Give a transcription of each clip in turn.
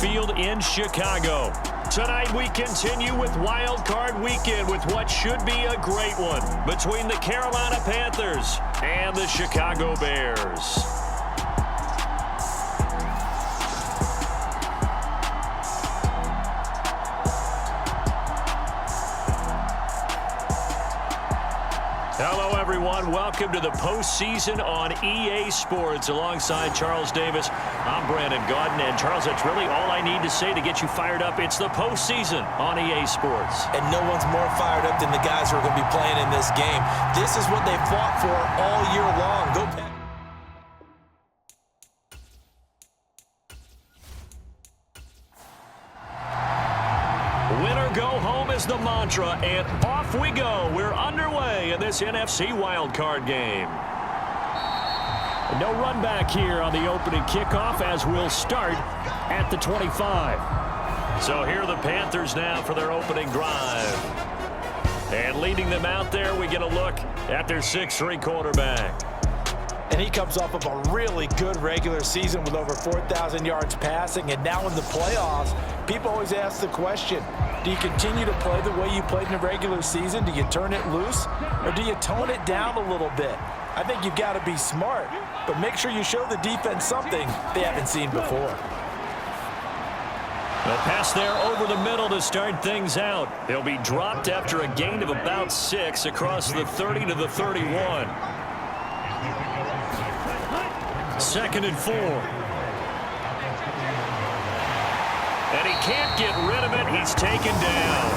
Field in Chicago. Tonight we continue with Wild Card Weekend with what should be a great one between the Carolina Panthers and the Chicago Bears. Hello, everyone. Welcome to the postseason on EA Sports. Alongside Charles Davis, I'm Brandon Gaudin. And, Charles, that's really all I need to say to get you fired up. It's the postseason on EA Sports. And no one's more fired up than the guys who are going to be playing in this game. This is what they fought for all year long. Go Panthers. Winner go home is the mantra, and off we go. We're underway in this NFC wildcard game. No run back here on the opening kickoff as we'll start at the 25. So here are the Panthers now for their opening drive. And leading them out there, we get a look at their 6'3" quarterback. And he comes off of a really good regular season with over 4,000 yards passing. And now in the playoffs, people always ask the question, do you continue to play the way you played in the regular season? Do you turn it loose? Or do you tone it down a little bit? I think you've got to be smart, but make sure you show the defense something they haven't seen before. The pass there over the middle to start things out. He'll be dropped after a gain of about 6 across the 30 to the 31. 2nd and 4. And he can't get rid of it. He's taken down.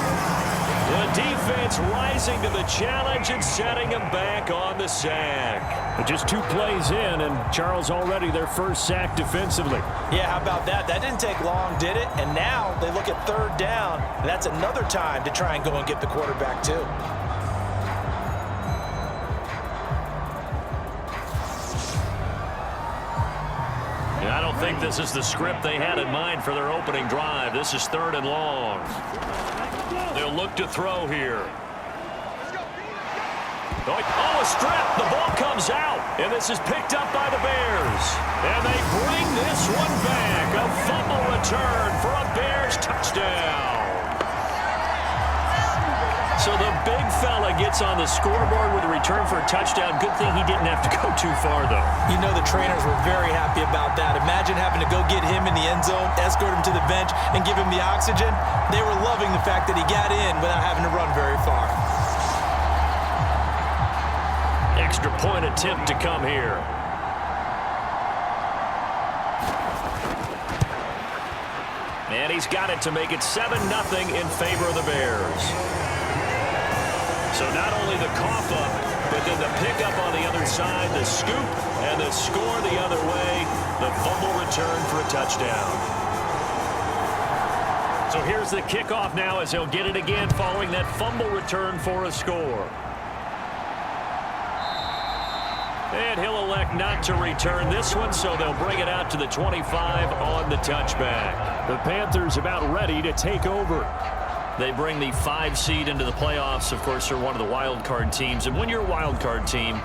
The defense rising to the challenge and setting him back on the sack. But just 2 plays in, and Charles already their first sack defensively. Yeah, how about that? That didn't take long, did it? And now they look at 3rd down. That's another time to try and go and get the quarterback too. I don't think this is the script they had in mind for their opening drive. This is 3rd and long. They'll look to throw here. Oh, a strip. The ball comes out, and this is picked up by the Bears. And they bring this one back. A fumble return for a Bears touchdown. So the big fella gets on the scoreboard with a return for a touchdown. Good thing he didn't have to go too far, though. You know the trainers were very happy about that. Imagine having to go get him in the end zone, escort him to the bench, and give him the oxygen. They were loving the fact that he got in without having to run very far. Extra point attempt to come here. And he's got it to make it 7-0 in favor of the Bears. So not only the cough up, but then the pickup on the other side, the scoop, and the score the other way, the fumble return for a touchdown. So here's the kickoff now as he'll get it again following that fumble return for a score. And he'll elect not to return this one, so they'll bring it out to the 25 on the touchback. The Panthers about ready to take over. They bring the 5 seed into the playoffs. Of course, they're one of the wild card teams. And when you're a wild card team,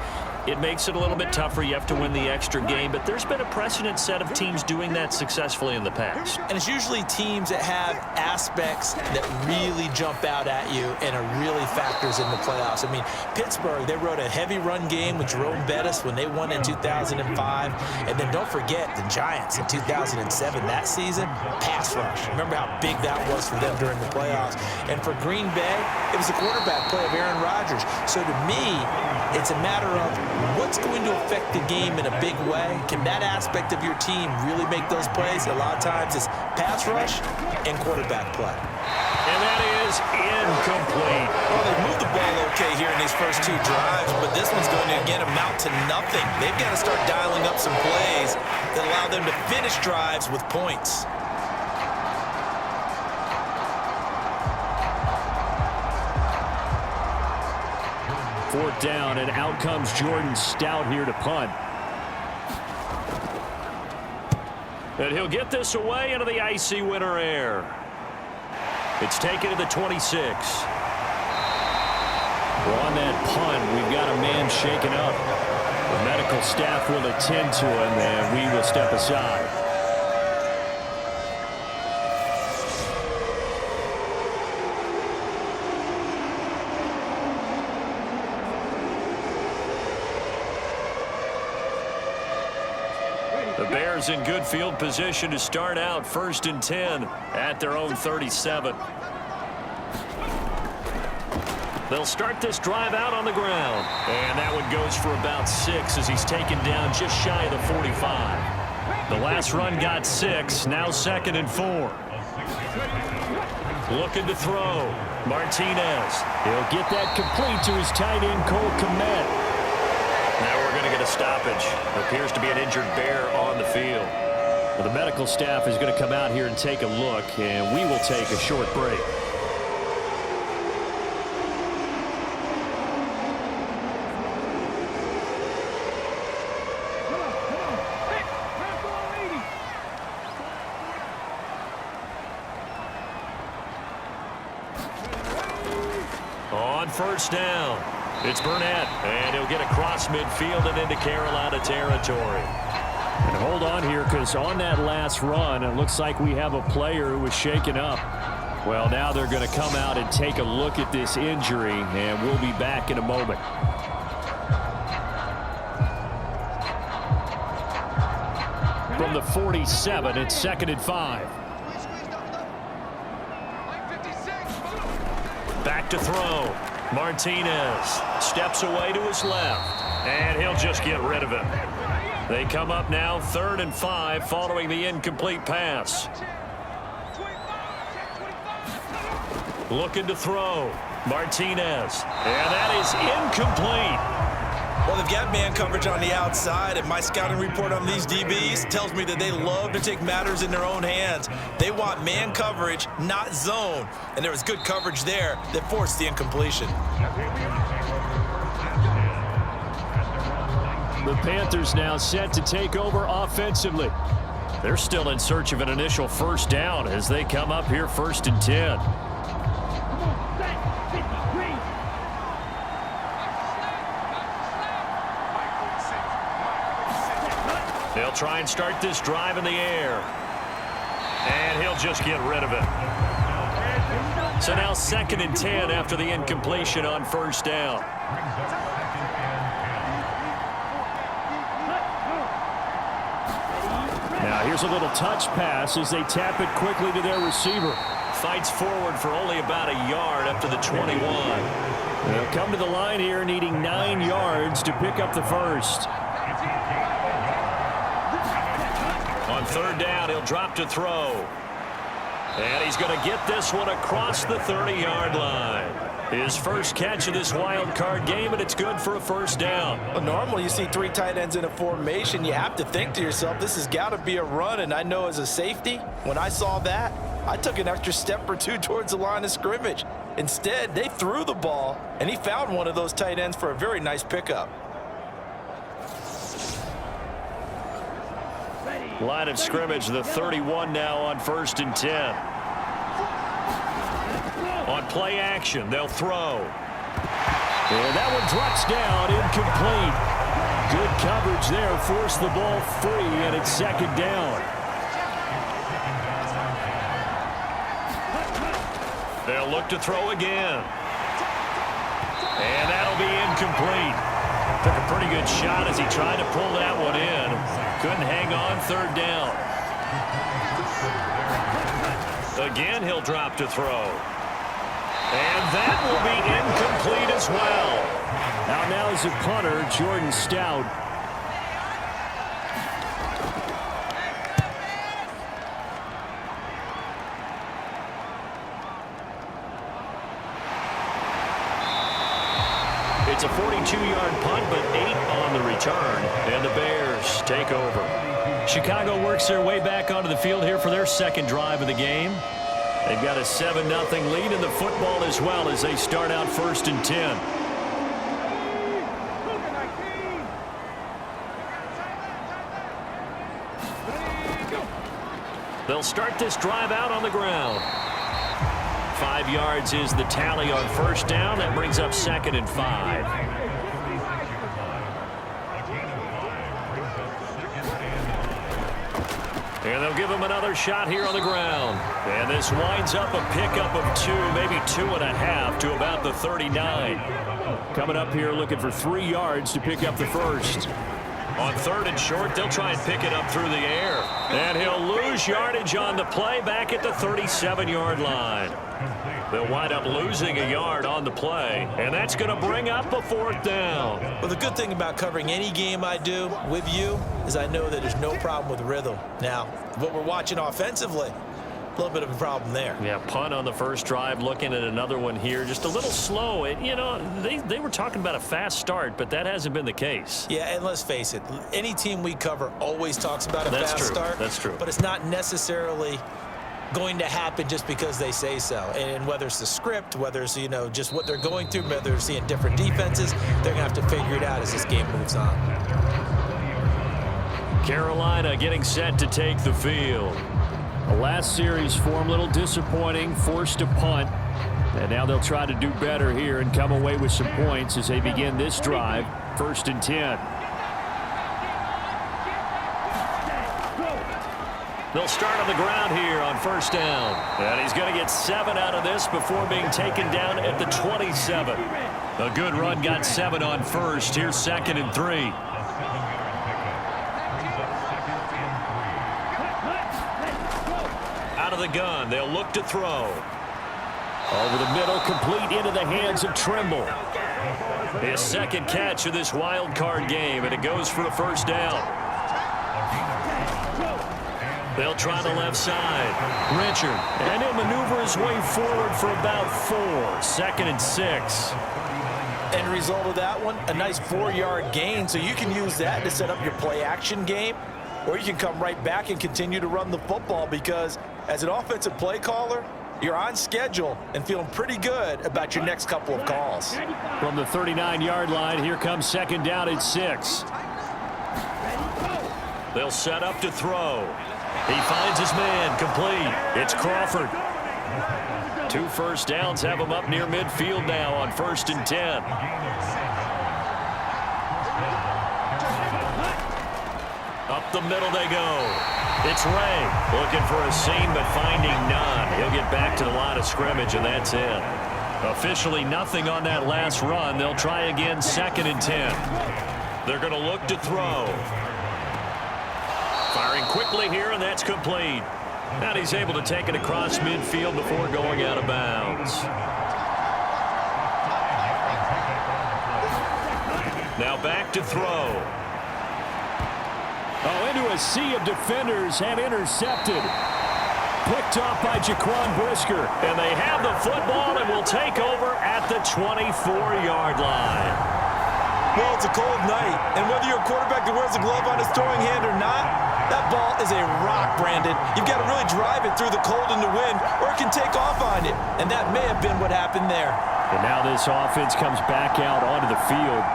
it makes it a little bit tougher. You have to win the extra game. But there's been a precedent set of teams doing that successfully in the past. And it's usually teams that have aspects that really jump out at you and are really factors in the playoffs. I mean, Pittsburgh, they rode a heavy run game with Jerome Bettis when they won in 2005. And then don't forget the Giants in 2007, that season, pass rush. Remember how big that was for them during the playoffs. And for Green Bay, it was the quarterback play of Aaron Rodgers. So to me, it's a matter of what's going to affect the game in a big way. Can that aspect of your team really make those plays? A lot of times it's pass rush and quarterback play. And that is incomplete. Well, they moved the ball okay here in these first 2 drives, but this one's going to, again, amount to nothing. They've got to start dialing up some plays that allow them to finish drives with points. Fourth down, and out comes Jordan Stout here to punt. And he'll get this away into the icy winter air. It's taken to the 26. Well, on that punt, we've got a man shaken up. The medical staff will attend to him, and we will step aside. Bears in good field position to start out 1st and 10 at their own 37. They'll start this drive out on the ground. And that one goes for about 6 as he's taken down just shy of the 45. The last run got 6. Now 2nd and 4. Looking to throw. Martinez. He'll get that complete to his tight end, Cole Kmet. Now we're going to get a stoppage. Appears to be an injured Bear on the field. Well, the medical staff is going to come out here and take a look, and we will take a short break. On 1st down, it's Burnett, and he'll get across midfield and into Carolina territory. And hold on here, because on that last run, it looks like we have a player who was shaken up. Well, now they're going to come out and take a look at this injury, and we'll be back in a moment. From the 47, it's 2nd and 5. Back to throw. Martinez steps away to his left, and he'll just get rid of it. They come up now 3rd and 5 following the incomplete pass. Looking to throw. Martinez, and that is incomplete. Well, they've got man coverage on the outside, and my scouting report on these DBs tells me that they love to take matters in their own hands. They want man coverage, not zone, and there was good coverage there that forced the incompletion. The Panthers now set to take over offensively. They're still in search of an initial 1st down as they come up here 1st and 10. They'll try and start this drive in the air. And he'll just get rid of it. So now 2nd and 10 after the incompletion on 1st down. Now here's a little touch pass as they tap it quickly to their receiver. Fights forward for only about a yard up to the 21. They'll come to the line here needing 9 yards to pick up the 1st. On 3rd down, he'll drop to throw. And he's going to get this one across the 30-yard line. His first catch of this wild card game, and it's good for a 1st down. Well, normally you see 3 tight ends in a formation. You have to think to yourself, this has got to be a run. And I know as a safety, when I saw that, I took an extra step or 2 towards the line of scrimmage. Instead, they threw the ball, and he found one of those tight ends for a very nice pickup. Line of scrimmage, the 31 now on 1st and 10. On play action, they'll throw. And that one drops down, incomplete. Good coverage there, forced the ball free, and it's 2nd down. They'll look to throw again. And that'll be incomplete. Took a pretty good shot as he tried to pull that one in. Couldn't hang on 3rd down. Again, he'll drop to throw. And that will be incomplete as well. Now is the punter, Jordan Stout. It's a 42-yard punt, but 8 on the return, and the Bears take over. Chicago works their way back onto the field here for their 2nd drive of the game. They've got a 7-0 lead in the football as well as they start out 1st and 10. They'll start this drive out on the ground. 5 yards is the tally on 1st down. That brings up 2nd and 5. And they'll give him another shot here on the ground. And this winds up a pickup of 2, maybe 2.5 to about the 39. Coming up here looking for 3 yards to pick up the 1st. On 3rd and short, they'll try and pick it up through the air. And he'll lose yardage on the play back at the 37-yard line. They'll wind up losing a yard on the play, and that's going to bring up a 4th down. Well, the good thing about covering any game I do with you is I know that there's no problem with rhythm. Now, what we're watching offensively, a little bit of a problem there. Yeah, punt on the first drive, looking at another one here. Just a little slow. You know, they were talking about a fast start, but that hasn't been the case. Yeah, and let's face it, any team we cover always talks about a fast start. That's true. But it's not necessarily going to happen just because they say so. And whether it's the script, whether it's, you know, just what they're going through, whether they're seeing different defenses, they're going to have to figure it out as this game moves on. Carolina getting set to take the field. The last series for them, a little disappointing, forced to punt. And now they'll try to do better here and come away with some points as they begin this drive, 1st and 10. They'll start on the ground here on 1st down. And he's going to get 7 out of this before being taken down at the 27. A good run got 7 on 1st. Here's 2nd and 3. Out of the gun, they'll look to throw. Over the middle, complete into the hands of Trimble. His 2nd catch of this wild card game, and it goes for a 1st down. They'll try the left side. Richard, and he'll maneuver his way forward for about 4. 2nd and 6. End result of that one, a nice 4-yard gain, so you can use that to set up your play-action game, or you can come right back and continue to run the football because as an offensive play caller, you're on schedule and feeling pretty good about your next couple of calls. From the 39-yard line, here comes 2nd down at 6. They'll set up to throw. He finds his man, complete. It's Crawford. 2 1st downs have him up near midfield now on 1st and 10. Up the middle they go. It's Ray looking for a seam but finding none. He'll get back to the line of scrimmage, and that's it. Officially nothing on that last run. They'll try again 2nd and 10. They're going to look to throw. Firing quickly here, and that's complete. And he's able to take it across midfield before going out of bounds. Now back to throw. Oh, into a sea of defenders and intercepted. Picked off by Jaquan Brisker. And they have the football and will take over at the 24-yard line. Well, it's a cold night, and whether you're a quarterback that wears a glove on his throwing hand or not, that ball is a rock, Brandon. You've got to really drive it through the cold and the wind, or it can take off on you, and that may have been what happened there. And now this offense comes back out onto the field.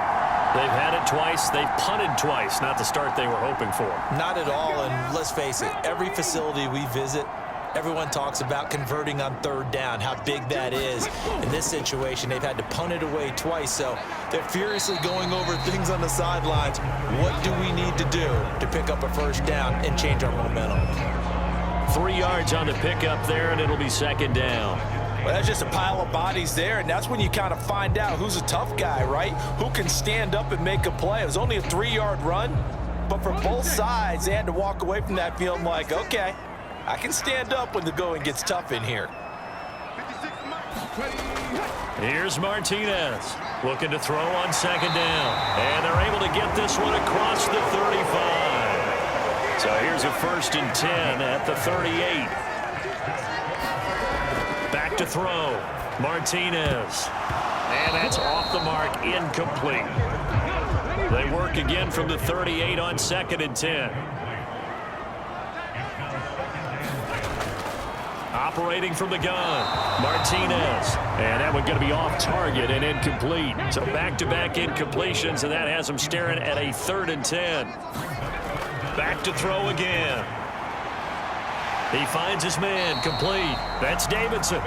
They've had it twice. They've punted twice. Not the start they were hoping for. Not at all, and let's face it, every facility we visit, everyone talks about converting on 3rd down, how big that is. In this situation, they've had to punt it away twice, so they're furiously going over things on the sidelines. What do we need to do to pick up a 1st down and change our momentum? 3 yards on the pickup there, and it'll be 2nd down. Well, that's just a pile of bodies there, and that's when you kind of find out who's a tough guy, right? Who can stand up and make a play. It was only a 3-yard run, but for both sides, they had to walk away from that feeling like, okay, I can stand up when the going gets tough in here. Here's Martinez looking to throw on 2nd down. And they're able to get this one across the 35. So here's a 1st and 10 at the 38. Back to throw. Martinez. And that's off the mark, incomplete. They work again from the 38 on 2nd and 10. Operating from the gun, Martinez. And that one going to be off target and incomplete. So back-to-back incompletions, and that has them staring at a 3rd and 10. Back to throw again. He finds his man, complete. That's Davidson.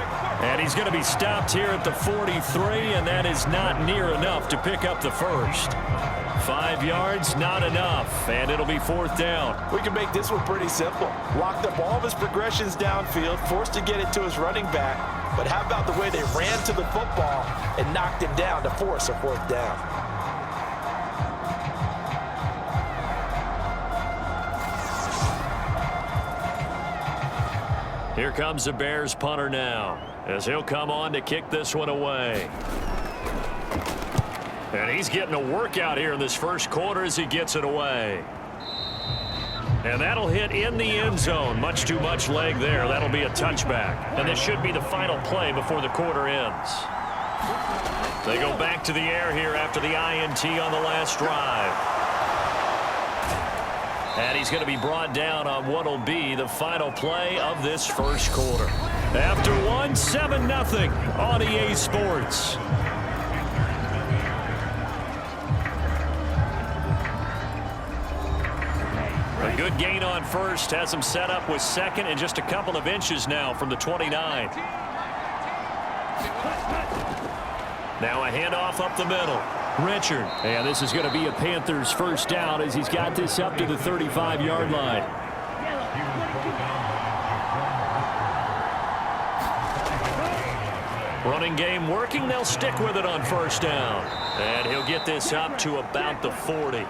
And he's going to be stopped here at the 43, and that is not near enough to pick up the 1st. 5 yards, not enough, and it'll be 4th down. We can make this one pretty simple. Locked up all of his progressions downfield, forced to get it to his running back. But how about the way they ran to the football and knocked him down to force a 4th down? Here comes the Bears punter now, as he'll come on to kick this one away. And he's getting a workout here in this first quarter as he gets it away. And that'll hit in the end zone. Much too much leg there. That'll be a touchback. And this should be the final play before the quarter ends. They go back to the air here after the INT on the last drive. And he's going to be brought down on what will be the final play of this first quarter. After one, 7-0 on EA Sports. A good gain on first. Has him set up with second and just a couple of inches now from the 29. Now a handoff up the middle. Richard. And this is going to be a Panthers first down as he's got this up to the 35-yard line. Running game working. They'll stick with it on first down. And he'll get this up to about the 40.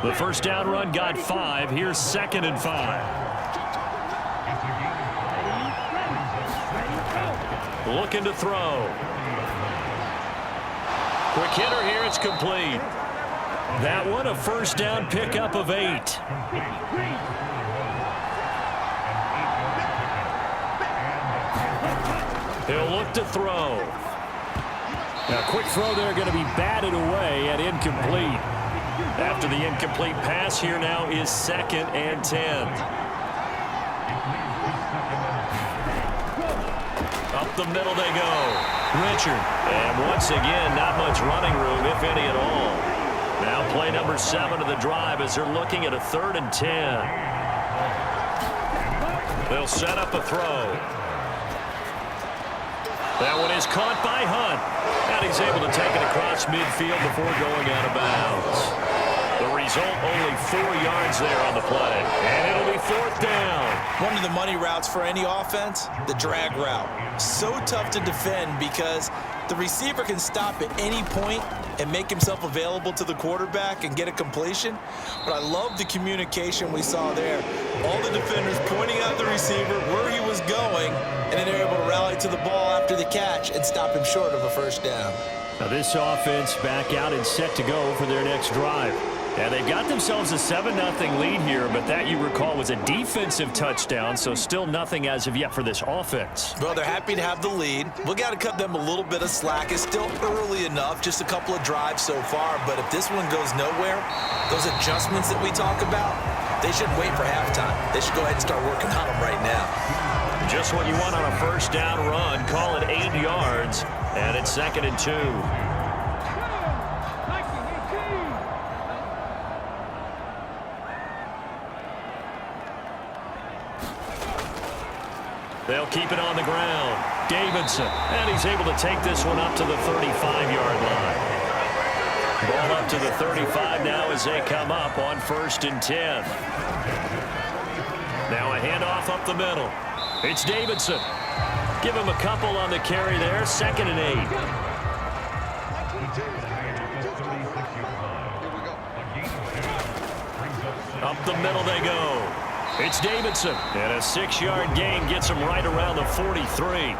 The first down run got 5. Here's 2nd and 5. Looking to throw. Quick hitter here, it's complete. That one a first down pickup of 8. He'll look to throw. Now quick throw there, going to be batted away and incomplete. After the incomplete pass, here now is 2nd and 10. Up the middle they go. Richard. And once again, not much running room, if any at all. Now play number 7 of the drive as they're looking at a 3rd and 10. They'll set up a throw. That one is caught by Hunt. And he's able to take it across midfield before going out of bounds. The result, only 4 yards there on the play. And it'll be 4th down. One of the money routes for any offense, the drag route. So tough to defend because the receiver can stop at any point and make himself available to the quarterback and get a completion. But I love the communication we saw there. All the defenders pointing out the receiver where he was going, and then they're able to rally to the ball after the catch and stop him short of a first down. Now this offense back out and set to go for their next drive. And they've got themselves a 7-0 lead here, but that, you recall, was a defensive touchdown, so still nothing as of yet for this offense. Well, they're happy to have the lead. We got to cut them a little bit of slack. It's still early enough, just a couple of drives so far, but if this one goes nowhere, those adjustments that we talk about, they shouldn't wait for halftime. They should go ahead and start working on them right now. Just what you want on a first down run. Call it 8 yards, and it's 2nd and 2. They'll keep it on the ground. Davidson, and he's able to take this one up to the 35-yard line. Ball up to the 35 now as they come up on 1st and 10. Now a handoff up the middle. It's Davidson. Give him a couple on the carry there. 2nd and 8. Up the middle they go. It's Davidson. And a 6-yard gain gets him right around the 43.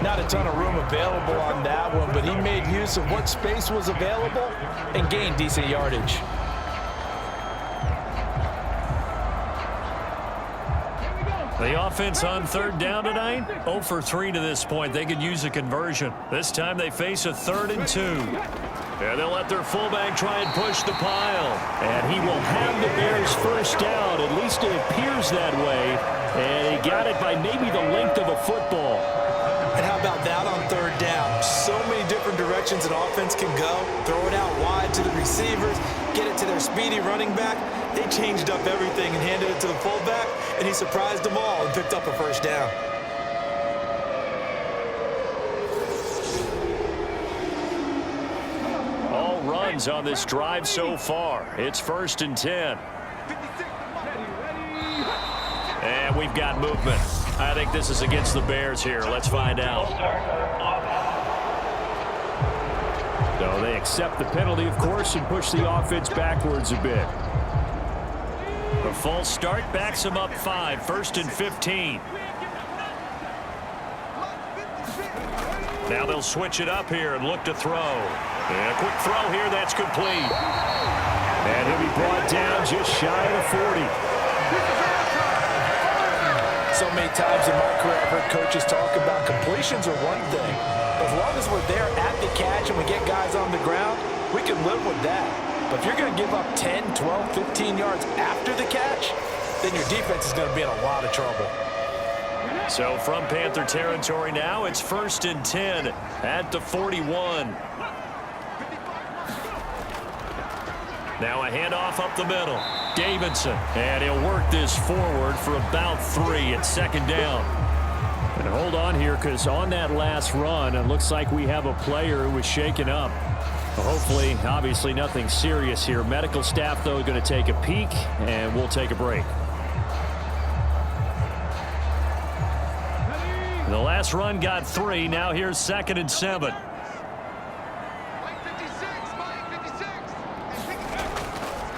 Not a ton of room available on that one, but he made use of what space was available and gained decent yardage. The offense on 3rd down tonight, 0 for 3 to this point. They could use a conversion. This time they face a 3rd and 2. And they'll let their fullback try and push the pile. And he will have the Bears first down. At least it appears that way. And he got it by maybe the length of a football. And how about that on 3rd down? So many different directions an offense can go. Throw it out wide to the receivers, get it to their speedy running back. They changed up everything and handed it to the fullback, and he surprised them all and picked up a first down. All runs on this drive so far. It's 1st and 10. And we've got movement. I think this is against the Bears here. Let's find out. So they accept the penalty, of course, and push the offense backwards a bit. The false start backs him up 5, 1st and 15. Now they'll switch it up here and look to throw. And a quick throw here, that's complete. And he'll be brought down just shy of the 40. So many times in my career, I've heard coaches talk about completions are one thing. But as long as we're there at the catch and we get guys on the ground, we can live with that. But if you're going to give up 10, 12, 15 yards after the catch, then your defense is going to be in a lot of trouble. So from Panther territory now, it's 1st and 10 at the 41. Now a handoff up the middle. Davidson, and he'll work this forward for about 3 at 2nd down. And hold on here, because on that last run, it looks like we have a player who was shaken up. Hopefully, obviously nothing serious here. Medical staff, though, going to take a peek, and we'll take a break. The last run got 3. Now here's 2nd and 7.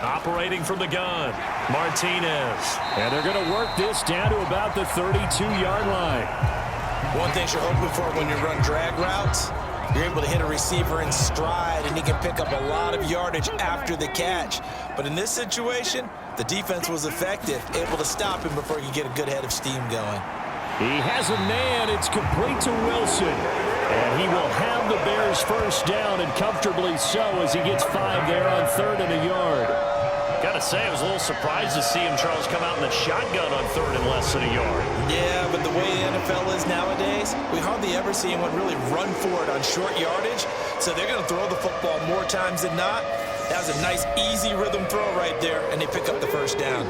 Operating from the gun, Martinez. And they're going to work this down to about the 32-yard line. One thing you're hoping for when you run drag routes, you're able to hit a receiver in stride, and he can pick up a lot of yardage after the catch. But in this situation, the defense was effective, able to stop him before he could get a good head of steam going. He has a man. It's complete to Wilson. And he will have the Bears first down, and comfortably so, as he gets 5 there on 3rd and a yard. Got to say, I was a little surprised to see him, Charles, come out in the shotgun on 3rd and less than a yard. Yeah, but the way the NFL is nowadays, we hardly ever see anyone really run for it on short yardage. So they're going to throw the football more times than not. That was a nice, easy rhythm throw right there, and they pick up the first down.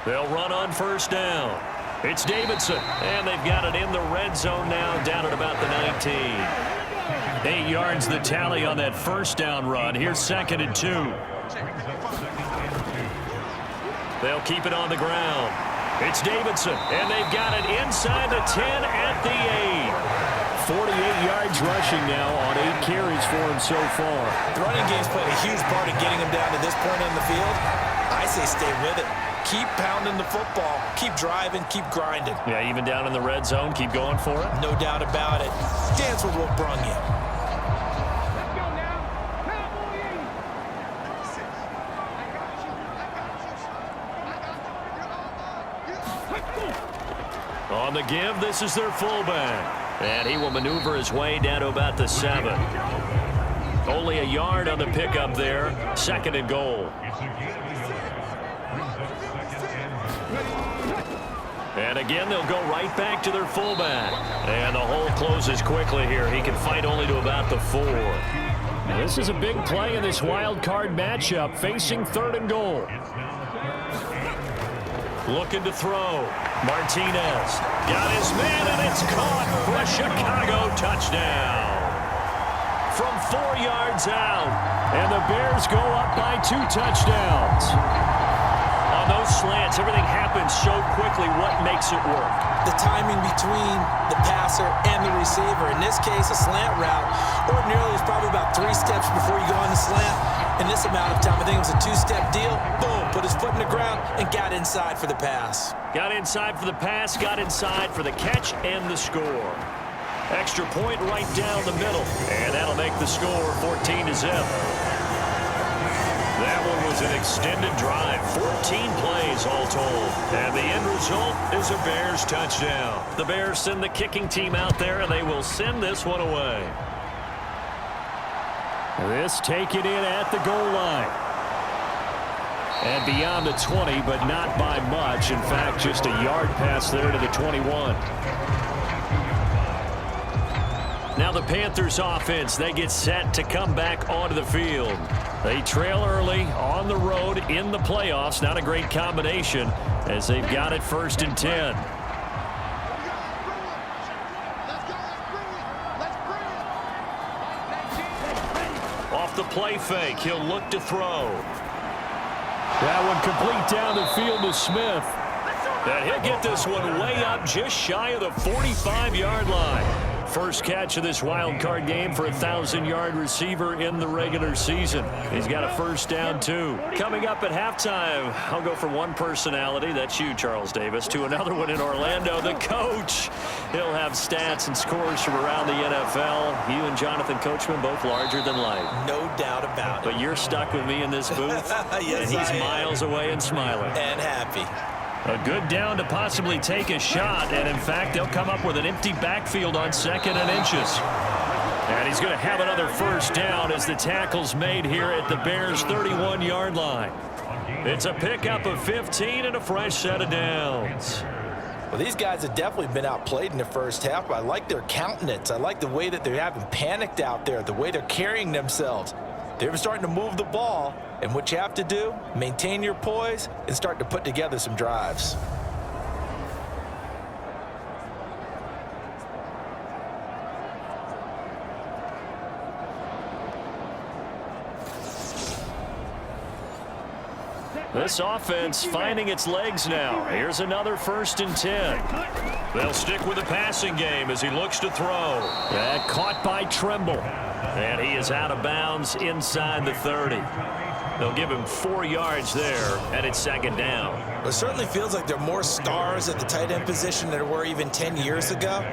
They'll run on 1st down. It's Davidson, and they've got it in the red zone now, down at about the 19. 8 yards the tally on that 1st down run. Here's 2nd and 2. They'll keep it on the ground. It's Davidson, and they've got it inside the 10 at the 8. 48 yards rushing now on 8 carries for him so far. The running game's played a huge part in getting him down to this point on the field. I say stay with it. Keep pounding the football. Keep driving. Keep grinding. Yeah, even down in the red zone, keep going for it. No doubt about it. Dance with what brung you. On the give, this is their fullback. And he will maneuver his way down to about the 7. Only a yard on the pickup there. 2nd and goal. And again, they'll go right back to their fullback. And the hole closes quickly here. He can fight only to about the 4. Now, this is a big play in this wild card matchup, facing 3rd and goal. Looking to throw. Martinez got his man, and it's caught for a Chicago touchdown. From 4 yards out. And the Bears go up by 2 touchdowns. On those slants, everything happens so quickly. What makes it work? The timing between the passer and the receiver. In this case, a slant route. Ordinarily, it's probably about 3 steps before you go on the slant. In this amount of time, I think it was a 2-step deal. Boom, put his foot in the ground and got inside for the pass. Got inside for the pass, got inside for the catch and the score. Extra point right down the middle. And that'll make the score 14-0. That one was an extended drive, 14 plays all told. And the end result is a Bears touchdown. The Bears send the kicking team out there, and they will send this one away. This taken in at the goal line. And beyond the 20, but not by much. In fact, just a yard pass there to the 21. Now the Panthers offense, they get set to come back onto the field. They trail early on the road in the playoffs. Not a great combination as they've got it 1st and 10. Off the play fake, he'll look to throw. That one complete down the field to Smith. And he'll get this one way up just shy of the 45-yard line. first catch of this wild card game for a 1,000-yard receiver in the regular season. He's got a first down, too. Coming up at halftime, I'll go from one personality, that's you, Charles Davis, to another one in Orlando, the coach. He'll have stats and scores from around the NFL. You and Jonathan Coachman both larger than life. No doubt about it. But you're stuck with me in this booth, yes, and he's miles away and smiling. And happy. A good down to possibly take a shot, and in fact, they'll come up with an empty backfield on 2nd and inches. And he's going to have another first down as the tackle's made here at the Bears' 31-yard line. It's a pickup of 15 and a fresh set of downs. Well, these guys have definitely been outplayed in the first half, but I like their countenance. I like the way that they haven't panicked out there, the way they're carrying themselves. They're starting to move the ball, and what you have to do, maintain your poise and start to put together some drives. This offense finding its legs now. Here's another 1st and 10. They'll stick with the passing game as he looks to throw. That caught by Tremble. And he is out of bounds inside the 30. They'll give him 4 yards there, and it's 2nd down. It certainly feels like there are more stars at the tight end position than there were even 10 years ago.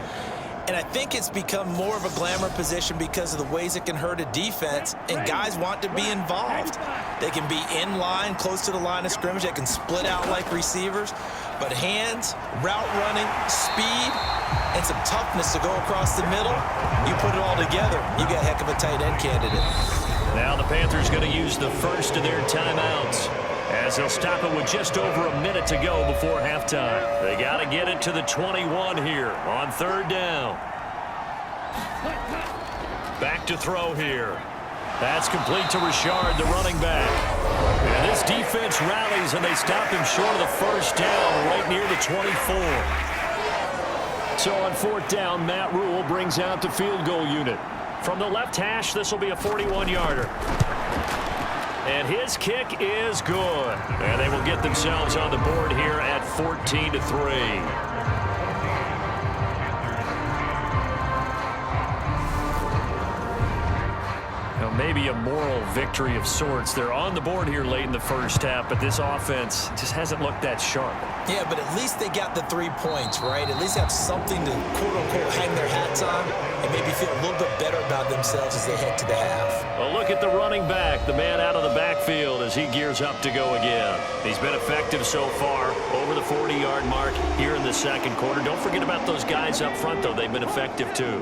And I think it's become more of a glamour position because of the ways it can hurt a defense, and guys want to be involved. They can be in line, close to the line of scrimmage. They can split out like receivers. But hands, route running, speed, and some toughness to go across the middle, you put it all together, you got a heck of a tight end candidate. Now the Panthers going to use the first of their timeouts as they'll stop it with just over a minute to go before halftime. They got to get it to the 21 here on 3rd down. Back to throw here. That's complete to Richard, the running back. And this defense rallies, and they stop him short of the first down right near the 24. So on 4th down, Matt Rule brings out the field goal unit. From the left hash, this will be a 41-yarder. And his kick is good. And they will get themselves on the board here at 14-3. Maybe a moral victory of sorts. They're on the board here late in the first half, but this offense just hasn't looked that sharp. Yeah, but at least they got the 3 points, right? At least have something to, quote-unquote, hang their hats on and maybe feel a little bit better about themselves as they head to the half. Well, look at the running back, the man out of the backfield as he gears up to go again. He's been effective so far, over the 40-yard mark here in the 2nd quarter. Don't forget about those guys up front, though. They've been effective, too.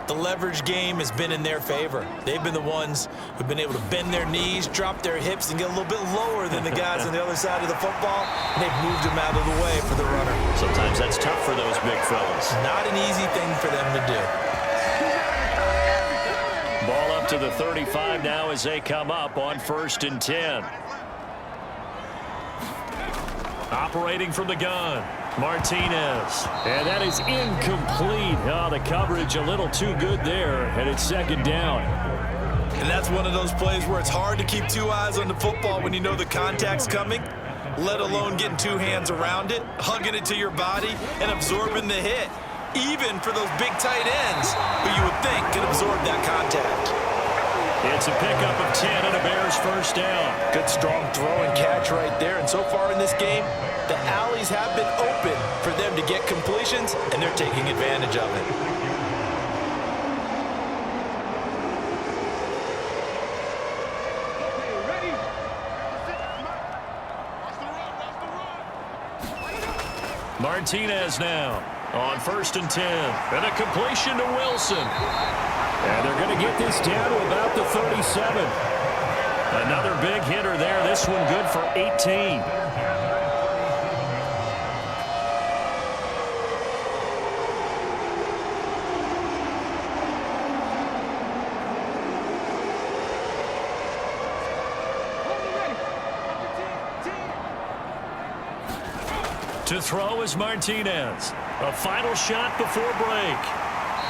The leverage game has been in their favor. They've been the ones who've been able to bend their knees, drop their hips, and get a little bit lower than the guys on the other side of the football, and they've moved them out of the way for the runner. Sometimes that's tough for those big fellas. Not an easy thing for them to do. Ball up to the 35 now as they come up on 1st and 10. Operating from the gun. Martinez. And that is incomplete. Oh, the coverage a little too good there, and it's 2nd down. And that's one of those plays where it's hard to keep 2 eyes on the football when you know the contact's coming, let alone getting 2 hands around it, hugging it to your body, and absorbing the hit, even for those big tight ends who you would think could absorb that contact. It's a pickup of 10 and a Bears first down. Good strong throw and catch right there. And so far in this game, the alleys have been open for them to get completions, and they're taking advantage of it. Martinez now on 1st and 10. And a completion to Wilson. And they're going to get this down to about the 37. Another big hitter there. This one good for 18. To throw is Martinez. A final shot before break.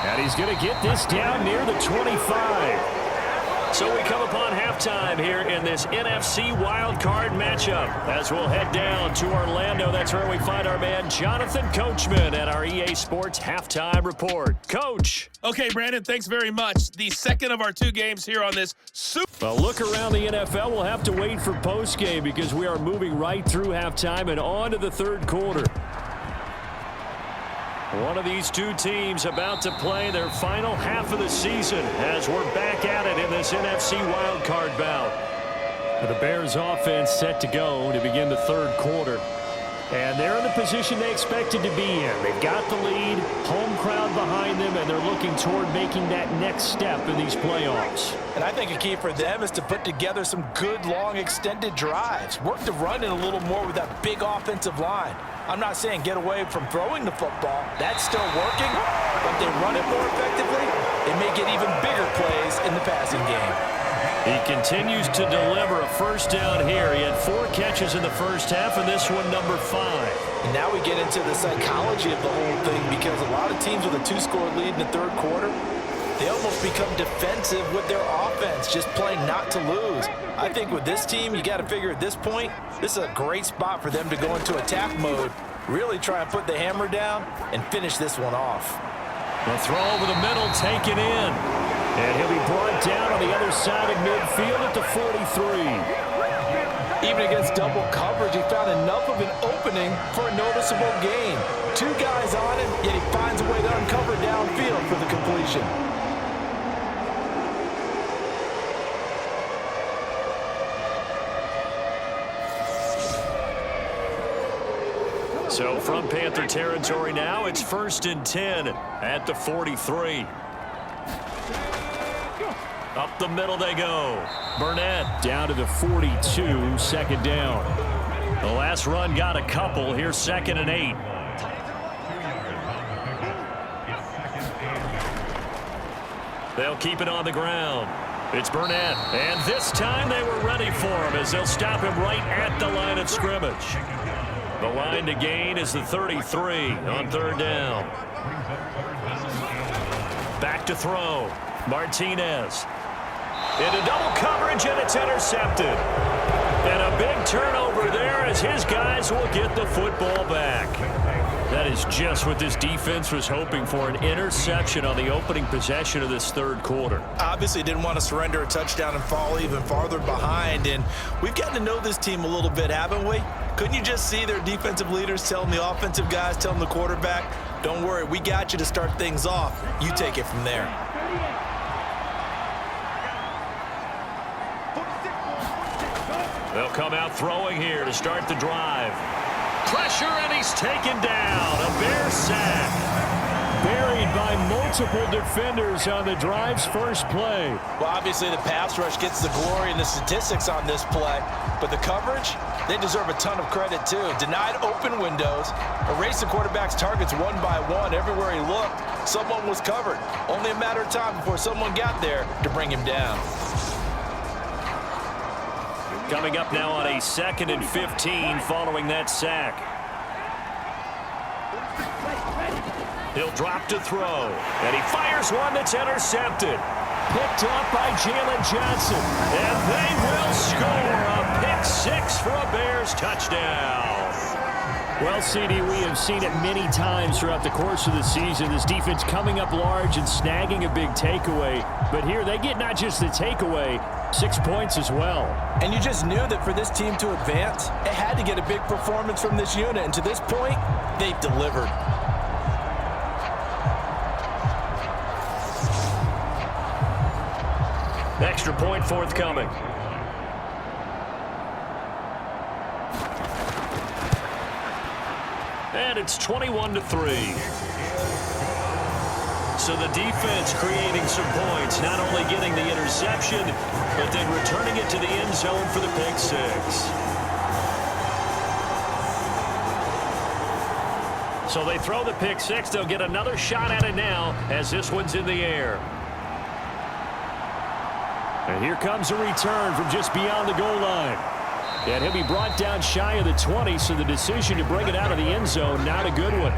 And he's going to get this down near the 25. So we come upon halftime here in this NFC wildcard matchup as we'll head down to Orlando. That's where we find our man Jonathan Coachman at our EA Sports Halftime Report. Coach. Okay, Brandon, thanks very much. The second of our two games here on this Well, look around the NFL. We'll have to wait for postgame because we are moving right through halftime and on to the third quarter. One of these two teams about to play their final half of the season as we're back at it in this NFC wildcard bout. The Bears offense set to go to begin the third quarter. And they're in the position they expected to be in. They've got the lead, home crowd behind them, and they're looking toward making that next step in these playoffs. And I think a key for them is to put together some good, long, extended drives. Work the run in a little more with that big offensive line. I'm not saying get away from throwing the football. That's still working. But if they run it more effectively, they may get even bigger plays in the passing game. He continues to deliver a first down here. He had 4 catches in the first half, and this one number 5. And now we get into the psychology of the whole thing because a lot of teams with a 2-score lead in the third quarter, they almost become defensive with their offense, just playing not to lose. I think with this team, you got to figure at this point, this is a great spot for them to go into attack mode, really try and put the hammer down and finish this one off. The throw over the middle taken in. And he'll be brought down on the other side of midfield at the 43. Even against double coverage, he found enough of an opening for a noticeable gain. 2 guys on him, yet he finds a way to uncover downfield for the completion. So from Panther territory now, it's 1st and 10 at the 43. Up the middle they go. Burnett down to the 42, second down. The last run got a couple. Here's 2nd and 8. They'll keep it on the ground. It's Burnett. And this time they were ready for him as they'll stop him right at the line of scrimmage. The line to gain is the 33 on 3rd down. Back to throw. Martinez. Into double coverage, and it's intercepted. And a big turnover there as his guys will get the football back. That is just what this defense was hoping for, an interception on the opening possession of this third quarter. Obviously didn't want to surrender a touchdown and fall even farther behind. And we've gotten to know this team a little bit, haven't we? Couldn't you just see their defensive leaders telling the offensive guys, telling the quarterback, don't worry, we got you to start things off. You take it from there. They'll come out throwing here to start the drive. Pressure, and he's taken down. A Bear sack. Buried by multiple defenders on the drive's first play. Well, obviously the pass rush gets the glory and the statistics on this play, but the coverage, they deserve a ton of credit too. Denied open windows, erased the quarterback's targets one by one. Everywhere he looked, someone was covered. Only a matter of time before someone got there to bring him down. Coming up now on a 2nd and 15 following that sack. He'll drop to throw, and he fires one that's intercepted. Picked up by Jalen Johnson, and they will score a pick 6 for a Bears touchdown. Well, CD, we have seen it many times throughout the course of the season. This defense coming up large and snagging a big takeaway. But here they get not just the takeaway, 6 points as well. And you just knew that for this team to advance, it had to get a big performance from this unit. And to this point, they've delivered. Extra point forthcoming. And it's 21-3. So the defense creating some points, not only getting the interception, but then returning it to the end zone for the pick 6. So they throw the pick 6. They'll get another shot at it now as this one's in the air. And here comes a return from just beyond the goal line. And he'll be brought down shy of the 20, so the decision to bring it out of the end zone, not a good one.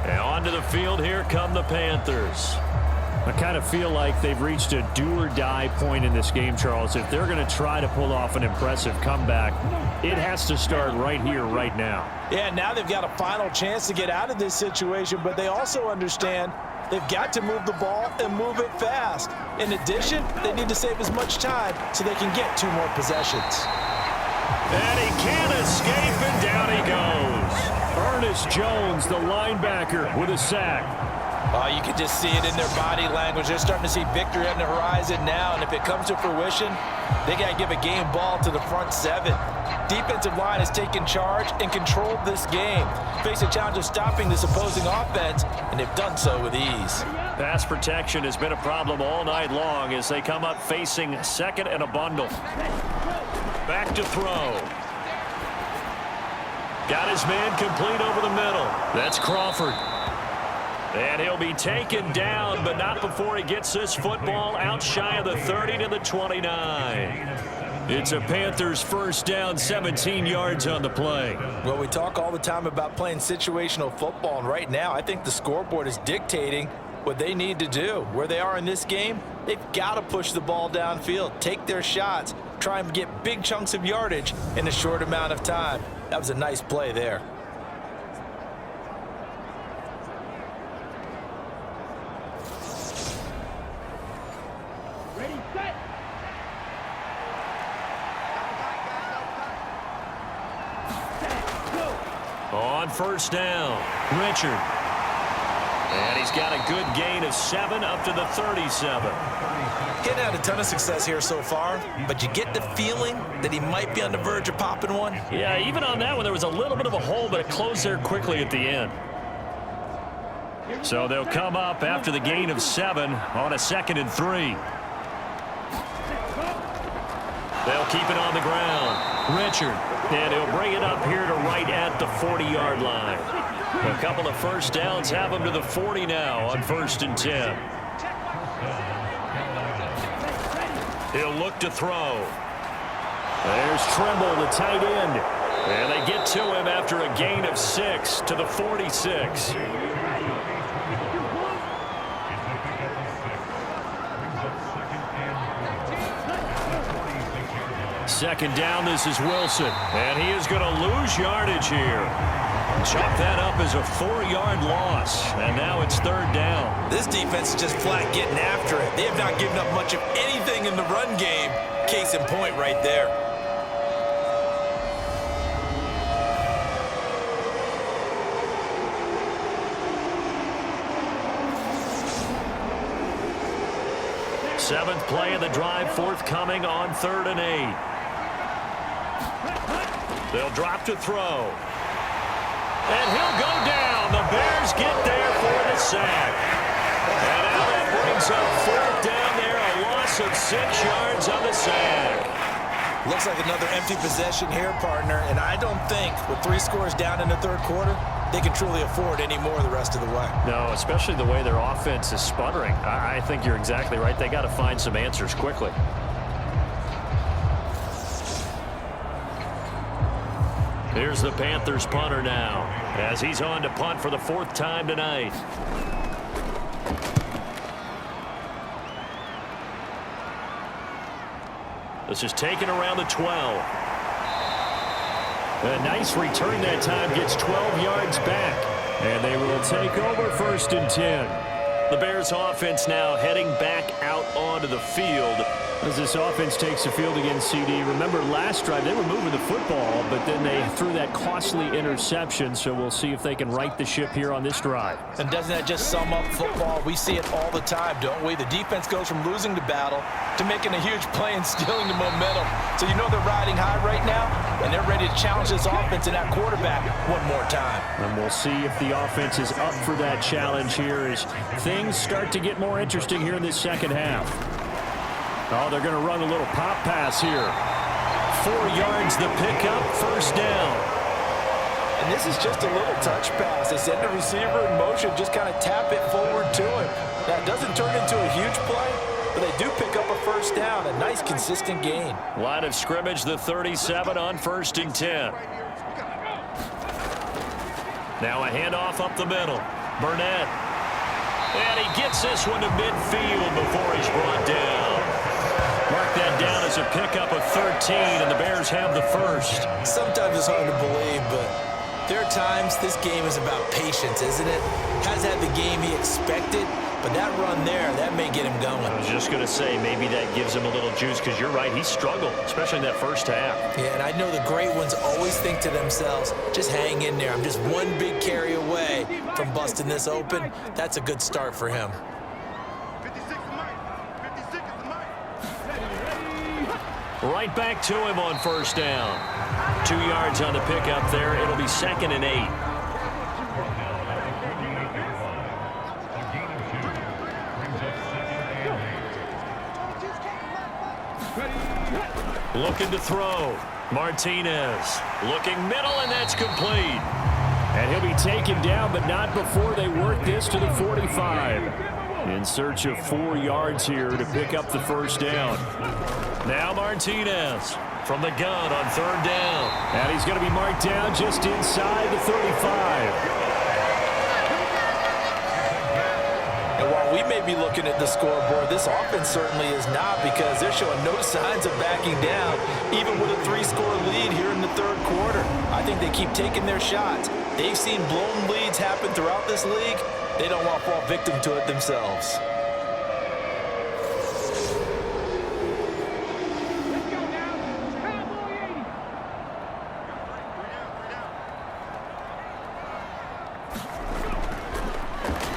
And onto the field, here come the Panthers. I kind of feel like they've reached a do-or-die point in this game, Charles. If they're going to try to pull off an impressive comeback, it has to start right here, right now. Yeah, now they've got a final chance to get out of this situation, but they also understand they've got to move the ball and move it fast. In addition, they need to save as much time so they can get 2 more possessions. And he can't escape, and down he goes. Ernest Jones, the linebacker, with a sack. Oh, you can just see it in their body language. They're starting to see victory on the horizon now, and if it comes to fruition, they got to give a game ball to the front 7. Defensive line has taken charge and controlled this game. Face a challenge of stopping this opposing offense, and they've done so with ease. Pass protection has been a problem all night long as they come up facing second and a bundle. Back to throw. Got his man complete over the middle. That's Crawford. And he'll be taken down, but not before he gets this football out shy of the 30 to the 29. It's a Panthers first down, 17 yards on the play. Well, we talk all the time about playing situational football, and right now I think the scoreboard is dictating what they need to do. Where they are in this game, they've got to push the ball downfield, take their shots, try and get big chunks of yardage in a short amount of time. That was a nice play there. On first down, Richard. And he's got a good gain of 7 up to the 37. Getting had a ton of success here so far, but you get the feeling that he might be on the verge of popping one. Yeah, even on that one, there was a little bit of a hole, but it closed there quickly at the end. So they'll come up after the gain of 7 on a 2nd and 3. They'll keep it on the ground. Richard. And he'll bring it up here to right at the 40-yard line. A couple of first downs have him to the 40 now on 1st and 10. He'll look to throw. There's Trimble, the tight end. And they get to him after a gain of 6 to the 46. Second down, this is Wilson. And he is going to lose yardage here. Chalk that up as a 4-yard loss. And now it's 3rd down. This defense is just flat getting after it. They have not given up much of anything in the run game. Case in point right there. Seventh play of the drive forthcoming on 3rd and 8. They'll drop to throw. And he'll go down. The Bears get there for the sack. And now that brings up 4th down there. A loss of 6 yards on the sack. Looks like another empty possession here, partner. And I don't think with 3 scores down in the 3rd quarter, they can truly afford any more the rest of the way. No, especially the way their offense is sputtering. I think you're exactly right. They got to find some answers quickly. Here's the Panthers punter now, as he's on to punt for the 4th time tonight. This is taken around the 12. A nice return that time, gets 12 yards back. And they will take over 1st and 10. The Bears offense now heading back out onto the field. As this offense takes the field against CD. Remember last drive they were moving the football, but then they threw that costly interception. So we'll see if they can right the ship here on this drive. And doesn't that just sum up football? We see it all the time, don't we? The defense goes from losing the battle to making a huge play and stealing the momentum. So you know they're riding high right now, and they're ready to challenge this offense and that quarterback one more time. And we'll see if the offense is up for that challenge here as things start to get more interesting here in this second half. Oh, they're going to run a little pop pass here. 4 yards the pickup, 1st down. And this is just a little touch pass. They send the receiver in motion, just kind of tap it forward to him. Now, it doesn't turn into a huge play, but they do pick up a 1st down, a nice consistent gain. Line of scrimmage, the 37 on 1st and 10. Now a handoff up the middle. Burnett. And he gets this one to midfield before he's brought down. Mark that down as a pickup of 13, and the Bears have the first. Sometimes it's hard to believe, but there are times this game is about patience, isn't it? Hasn't had the game he expected, but that run there, that may get him going. I was just going to say, maybe that gives him a little juice, because you're right, he struggled, especially in that first half. Yeah, and I know the great ones always think to themselves, just hang in there. I'm just one big carry away from busting this open. That's a good start for him. Right back to him on first down. 2 yards on the pickup there. It'll be 2nd and 8. Looking to throw. Martinez looking middle, and that's complete. And he'll be taken down, but not before they work this to the 45. In search of 4 yards here to pick up the first down. Now Martinez from the gun on 3rd down. And he's going to be marked down just inside the 35. And while we may be looking at the scoreboard, this offense certainly is not, because they're showing no signs of backing down, even with a 3-score lead here in the 3rd quarter. I think they keep taking their shots. They've seen blown leads happen throughout this league. They don't want to fall victim to it themselves.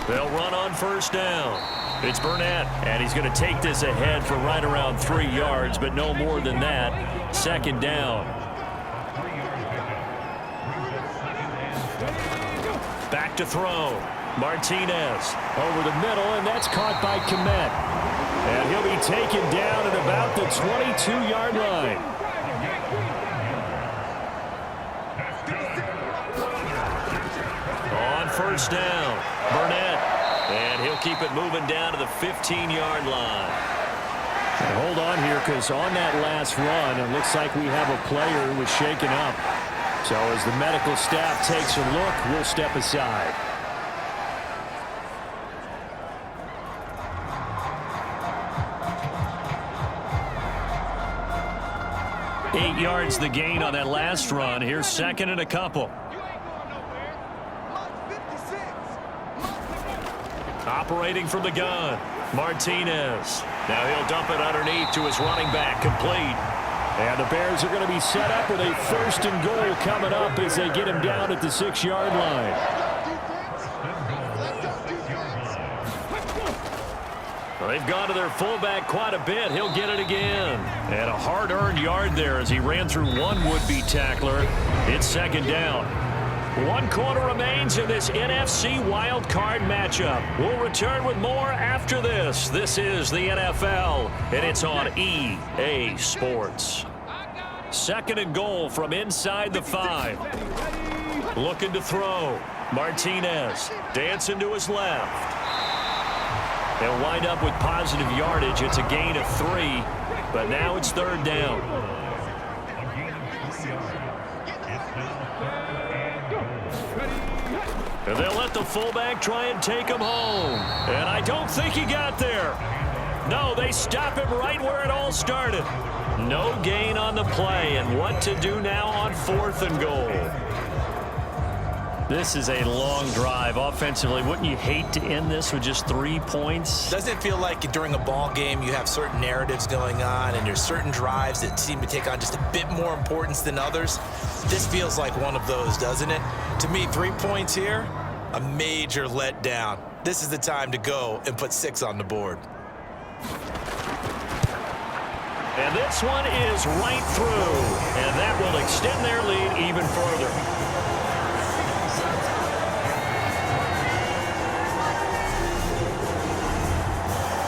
They'll run on first down. It's Burnett, and he's going to take this ahead for right around 3 yards, but no more than that. 2nd down. Back to throw. Martinez over the middle, and that's caught by Kmet. And he'll be taken down at about the 22-yard line. On first down, Burnett. And he'll keep it moving down to the 15-yard line. And hold on here, because on that last run, it looks like we have a player who was shaken up. So as the medical staff takes a look, we'll step aside. Eight yards the gain on that last run. Here's 2nd and a couple. Operating from the gun, Martinez. Now he'll dump it underneath to his running back, complete. And the Bears are going to be set up with a 1st and goal coming up as they get him down at the 6-yard line. Well, they've gone to their fullback quite a bit. He'll get it again. And a hard-earned yard there as he ran through one would-be tackler. It's 2nd down. 1 quarter remains in this NFC Wild Card matchup. We'll return with more after this. This is the NFL, and it's on EA Sports. 2nd and goal from inside the 5. Looking to throw. Martinez dancing to his left. They'll wind up with positive yardage. It's a gain of 3, but now it's 3rd down. And they'll let the fullback try and take him home. And I don't think he got there. No, they stop him right where it all started. No gain on the play, and what to do now on 4th and goal. This is a long drive offensively. Wouldn't you hate to end this with just 3 points? Doesn't it feel like during a ball game you have certain narratives going on and there's certain drives that seem to take on just a bit more importance than others? This feels like one of those, doesn't it? To me, 3 points here, a major letdown. This is the time to go and put 6 on the board. And this one is right through, and that will extend their lead even further.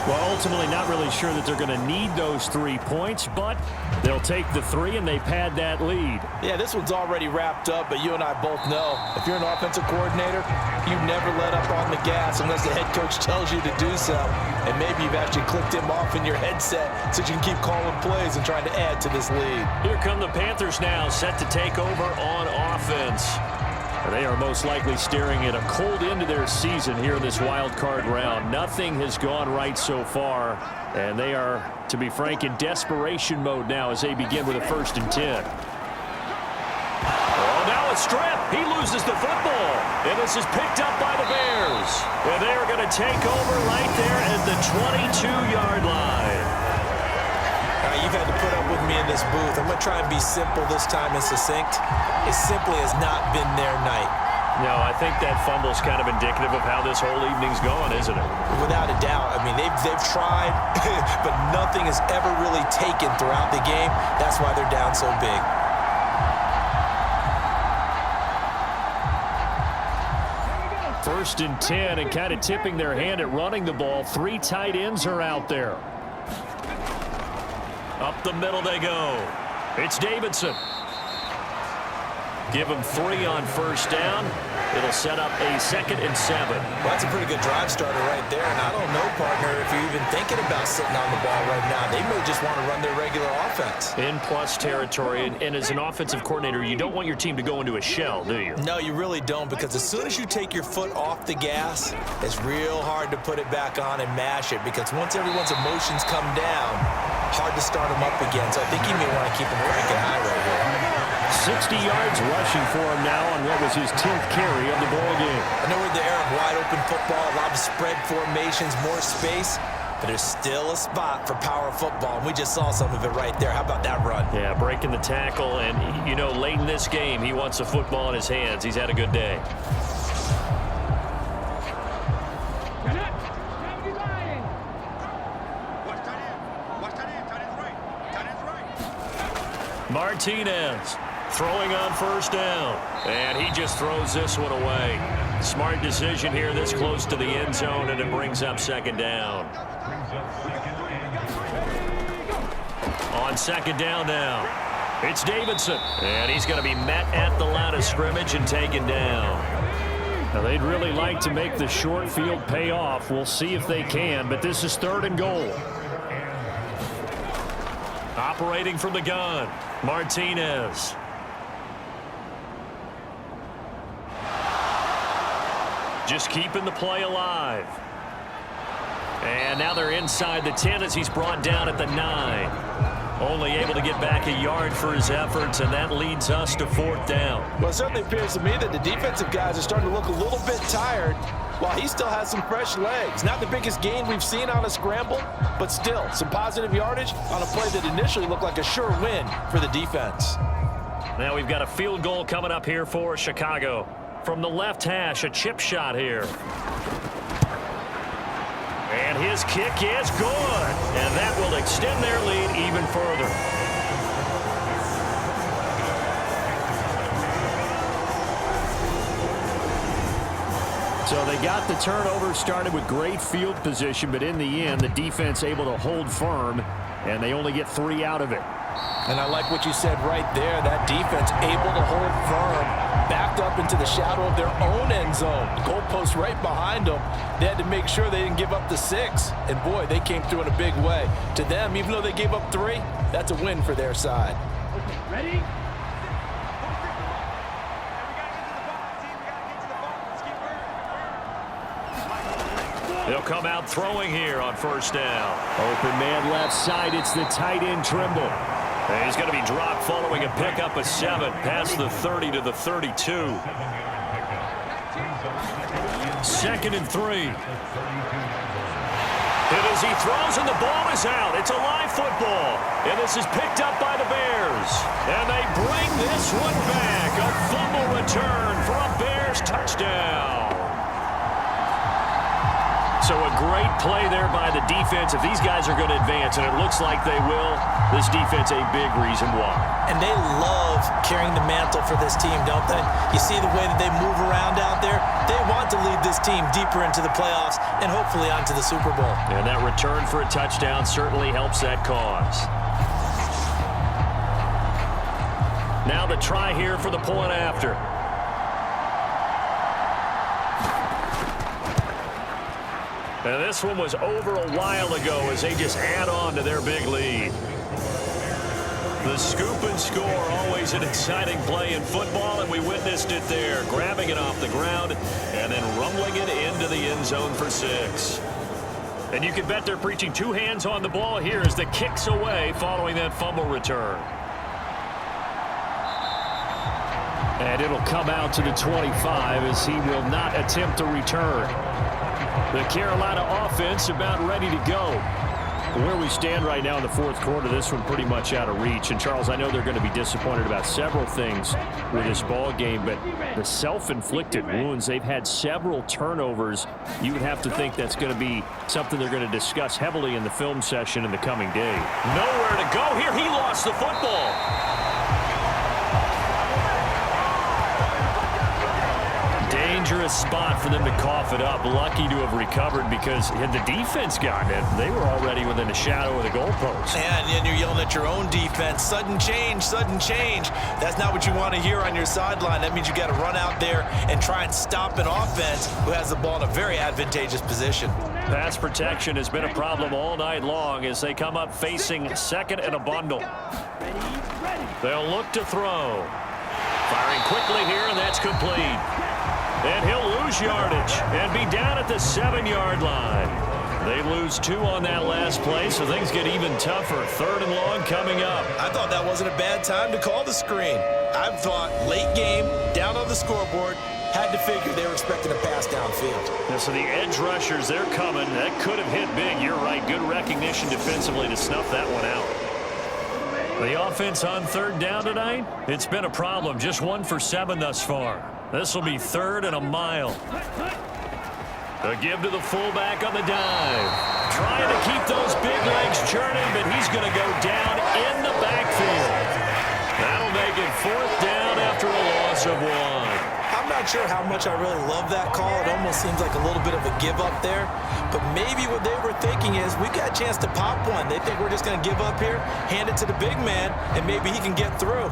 Well, ultimately not really sure that they're going to need those 3 points, but they'll take the 3 and they pad that lead. Yeah, this one's already wrapped up, but you and I both know if you're an offensive coordinator, you never let up on the gas unless the head coach tells you to do so. And maybe you've actually clicked him off in your headset so you can keep calling plays and trying to add to this lead. Here come the Panthers now, set to take over on offense. They are most likely staring at a cold end to their season here in this wild card round. Nothing has gone right so far, and they are, to be frank, in desperation mode now as they begin with a 1st and 10. Oh, now a strip. He loses the football, and this is picked up by the Bears. And they are going to take over right there at the 22-yard line. You've had to put up with me in this booth. I'm going to try and be simple this time and succinct. It simply has not been their night. No, I think that fumble's kind of indicative of how this whole evening's going, isn't it? Without a doubt. I mean, they've tried, but nothing has ever really taken throughout the game. That's why they're down so big. First and 10, and kind of tipping their hand at running the ball. 3 tight ends are out there. Up the middle they go. It's Davidson. Give him 3 on 1st down. It'll set up a 2nd and 7. Well, that's a pretty good drive starter right there. And I don't know, partner, if you're even thinking about sitting on the ball right now. They may just want to run their regular offense. In plus territory. And as an offensive coordinator, you don't want your team to go into a shell, do you? No, you really don't, because as soon as you take your foot off the gas, it's real hard to put it back on and mash it, because once everyone's emotions come down, hard to start them up again. So I think you may want to keep them cranking high right here. 60 yards rushing for him now on what was his 10th carry of the ball game. I know we're in the era of wide-open football, a lot of spread formations, more space, but there's still a spot for power football, and we just saw some of it right there. How about that run? Yeah, breaking the tackle, and, you know, late in this game, he wants the football in his hands. He's had a good day. Martinez throwing on 1st down, and he just throws this one away. Smart decision here this close to the end zone, and it brings up 2nd down. On 2nd down now, it's Davidson, and he's going to be met at the line of scrimmage and taken down. Now, they'd really like to make the short field pay off. We'll see if they can, but this is 3rd and goal. Operating from the gun, Martinez. Just keeping the play alive. And now they're inside the 10 as he's brought down at the 9. Only able to get back a yard for his efforts, and that leads us to 4th down. Well, it certainly appears to me that the defensive guys are starting to look a little bit tired, while he still has some fresh legs. Not the biggest gain we've seen on a scramble, but still some positive yardage on a play that initially looked like a sure win for the defense. Now we've got a field goal coming up here for Chicago. From the left hash, a chip shot here. And his kick is good. And that will extend their lead even further. So they got the turnover started with great field position, but in the end, the defense able to hold firm, and they only get 3 out of it. And I like what you said right there. That defense able to hold firm, backed up into the shadow of their own end zone. The goalpost right behind them. They had to make sure they didn't give up the 6. And, boy, they came through in a big way. To them, even though they gave up 3, that's a win for their side. Okay, ready? They'll come out throwing here on 1st down. Open man left side. It's the tight end Trimble. And he's going to be dropped following a pickup of 7 past the 30 to the 32. 2nd and 3. And as he throws and the ball is out, it's a live football. And this is picked up by the Bears. And they bring this one back. A fumble return for a Bears touchdown. So a great play there by the defense. If these guys are going to advance, and it looks like they will, this defense a big reason why. And they love carrying the mantle for this team, don't they? You see the way that they move around out there? They want to lead this team deeper into the playoffs and hopefully onto the Super Bowl. And that return for a touchdown certainly helps that cause. Now the try here for the point after. And this one was over a while ago as they just add on to their big lead. The scoop and score, always an exciting play in football, and we witnessed it there, grabbing it off the ground and then rumbling it into the end zone for 6. And you can bet they're preaching 2 hands on the ball here as the kick's away following that fumble return. And it'll come out to the 25 as he will not attempt to return. The Carolina offense about ready to go. Where we stand right now in the fourth quarter, this one pretty much out of reach. And, Charles, I know they're going to be disappointed about several things with this ball game, but the self-inflicted wounds, they've had several turnovers. You would have to think that's going to be something they're going to discuss heavily in the film session in the coming day. Nowhere to go here. He lost the football. Dangerous spot for them to cough it up. Lucky to have recovered because had the defense gotten it, they were already within the shadow of the goalpost. And you're yelling at your own defense. Sudden change, sudden change. That's not what you want to hear on your sideline. That means you got to run out there and try and stop an offense who has the ball in a very advantageous position. Pass protection has been a problem all night long as they come up facing second and a bundle. They'll look to throw. Firing quickly here, and that's complete. And he'll lose yardage and be down at the 7-yard line. They lose 2 on that last play, so things get even tougher. 3rd and long coming up. I thought that wasn't a bad time to call the screen. I thought late game, down on the scoreboard, had to figure they were expecting a pass downfield. Yeah, so the edge rushers, they're coming. That could have hit big. You're right. Good recognition defensively to snuff that one out. The offense on 3rd down tonight, it's been a problem. Just 1 for 7 thus far. This will be 3rd and a mile. A give to the fullback on the dive. Trying to keep those big legs churning, but he's going to go down in the backfield. That'll make it 4th down after a loss of 1. I'm not sure how much I really love that call. It almost seems like a little bit of a give up there. But maybe what they were thinking is we got a chance to pop one. They think we're just going to give up here, hand it to the big man, and maybe he can get through.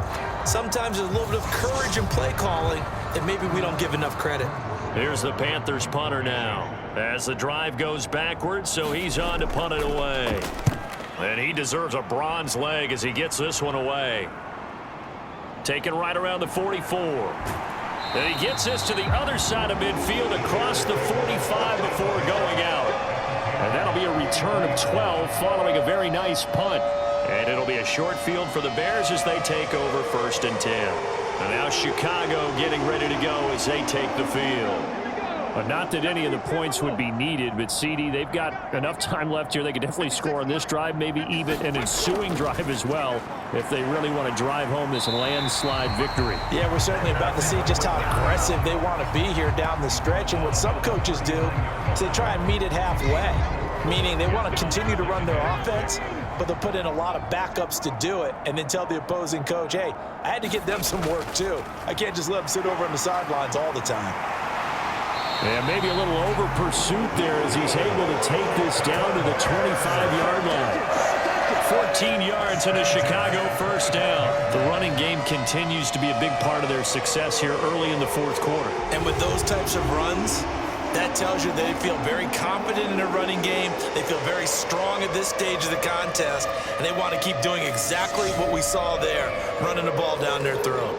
Sometimes there's a little bit of courage in play calling that maybe we don't give enough credit. Here's the Panthers punter now as the drive goes backwards, so he's on to punt it away. And he deserves a bronze leg as he gets this one away. Taken right around the 44. And he gets this to the other side of midfield across the 45 before going out. And that'll be a return of 12 following a very nice punt. And it'll be a short field for the Bears as they take over 1st and 10. And now Chicago getting ready to go as they take the field. Not that any of the points would be needed, but CD, they've got enough time left here. They could definitely score on this drive, maybe even an ensuing drive as well, if they really want to drive home this landslide victory. Yeah, we're certainly about to see just how aggressive they want to be here down the stretch. And what some coaches do is they try and meet it halfway, meaning they want to continue to run their offense, but they'll put in a lot of backups to do it and then tell the opposing coach, hey, I had to get them some work too. I can't just let them sit over on the sidelines all the time. And maybe a little over pursuit there as he's able to take this down to the 25-yard line. 14 yards and a Chicago 1st down. The running game continues to be a big part of their success here early in the 4th quarter. And with those types of runs, that tells you they feel very confident in their running game. They feel very strong at this stage of the contest, and they want to keep doing exactly what we saw there, running the ball down their throat.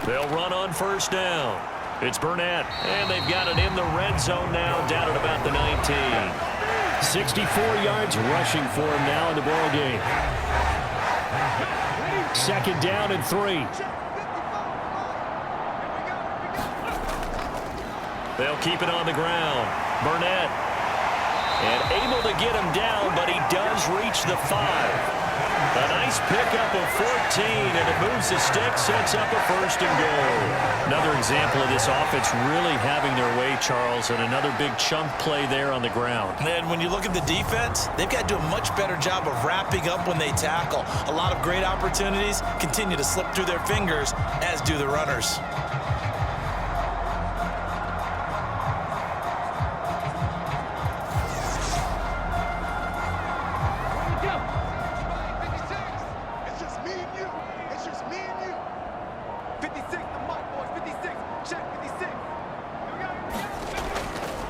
They'll run on 1st down. It's Burnett, and they've got it in the red zone now, down at about the 19. 64 yards rushing for him now in the ball game. 2nd down and 3. They'll keep it on the ground. Burnett, and able to get him down, but he does reach the 5. A nice pickup of 14, and it moves the stick, sets up a 1st and goal. Another example of this offense really having their way, Charles, and another big chunk play there on the ground. And when you look at the defense, they've got to do a much better job of wrapping up when they tackle. A lot of great opportunities continue to slip through their fingers, as do the runners.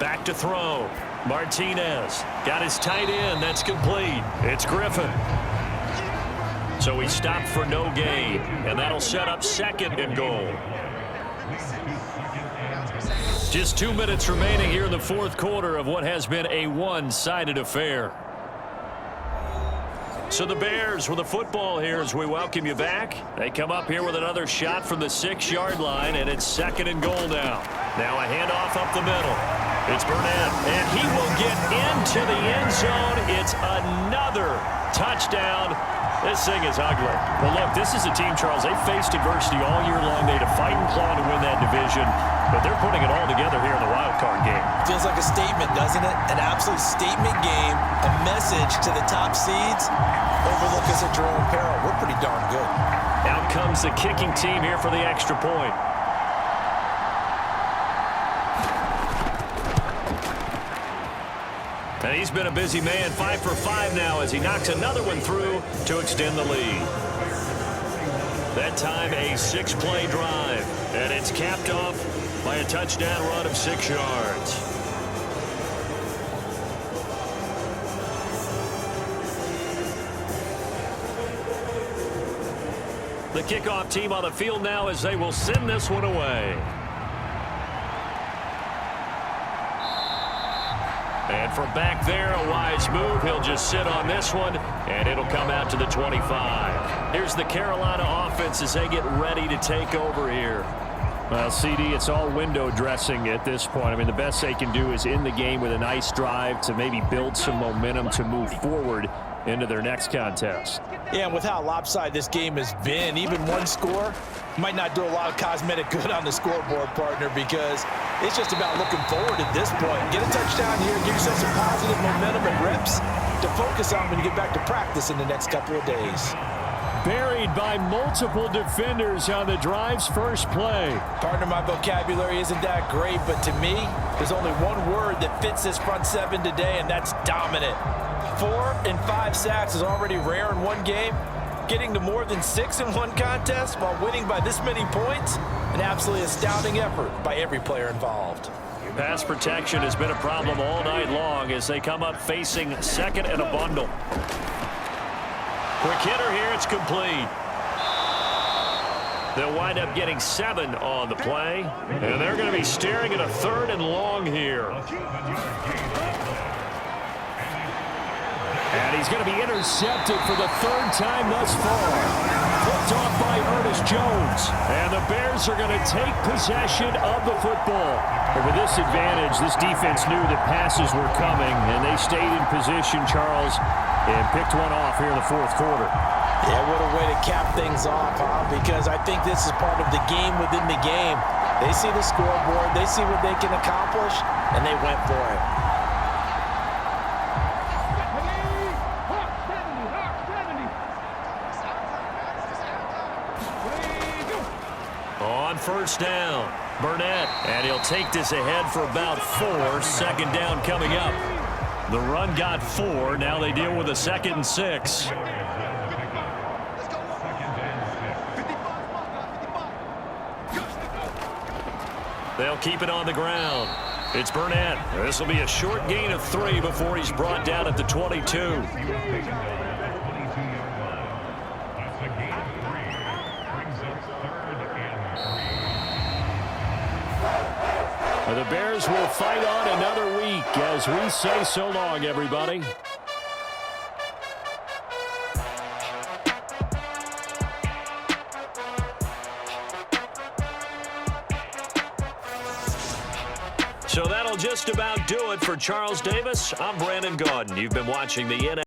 Back to throw. Martinez got his tight end. That's complete. It's Griffin. So he stopped for no gain, and that'll set up 2nd and goal. Just 2 minutes remaining here in the 4th quarter of what has been a one-sided affair. So the Bears with the football here as we welcome you back. They come up here with another shot from the 6-yard line, and it's 2nd and goal now. Now a handoff up the middle. It's Burnett, and he will get into the end zone. It's another touchdown. This thing is ugly. Well, look, this is a team, Charles. They faced adversity all year long. They had to fight and claw to win that division, but they're putting it all together here in the wild card game. Feels like a statement, doesn't it? An absolute statement game, a message to the top seeds. Overlook us at your own peril. We're pretty darn good. Out comes the kicking team here for the extra point. And he's been a busy man, 5 for 5 now as he knocks another one through to extend the lead. That time a 6-play drive, and it's capped off by a touchdown run of 6 yards. The kickoff team on the field now as they will send this one away. And from back there, a wise move. He'll just sit on this one, and it'll come out to the 25. Here's the Carolina offense as they get ready to take over here. Well, CD, it's all window dressing at this point. I mean, the best they can do is end the game with a nice drive to maybe build some momentum to move forward into their next contest. Yeah, and with how lopsided this game has been, even one score might not do a lot of cosmetic good on the scoreboard, partner, because it's just about looking forward at this point. Get a touchdown here, give yourself some positive momentum and reps to focus on when you get back to practice in the next couple of days. Buried by multiple defenders on the drive's first play. Partner, my vocabulary isn't that great, but to me, there's only one word that fits this front seven today, and that's dominant. 4 and 5 sacks is already rare in one game. Getting to more than 6 in one contest while winning by this many points, an absolutely astounding effort by every player involved. Pass protection has been a problem all night long as they come up facing 2nd and a bundle. Quick hitter here, it's complete. They'll wind up getting 7 on the play, and they're going to be staring at a 3rd and long here. And he's going to be intercepted for the 3rd time thus far. Flipped off by Ernest Jones. And the Bears are going to take possession of the football. But with this advantage, this defense knew that passes were coming, and they stayed in position, Charles, and picked one off here in the 4th quarter. Yeah, what a way to cap things off, huh? Because I think this is part of the game within the game. They see the scoreboard, they see what they can accomplish, and they went for it. On first down, Burnett, and he'll take this ahead for about 4. 2nd down coming up. The run got 4. Now they deal with a 2nd and 6. They'll keep it on the ground. It's Burnett. This will be a short gain of 3 before he's brought down at the 22. The Bears will fight on another week as we say so long, everybody. So that'll just about do it for Charles Davis. I'm Brandon Gaudin. You've been watching the NFL.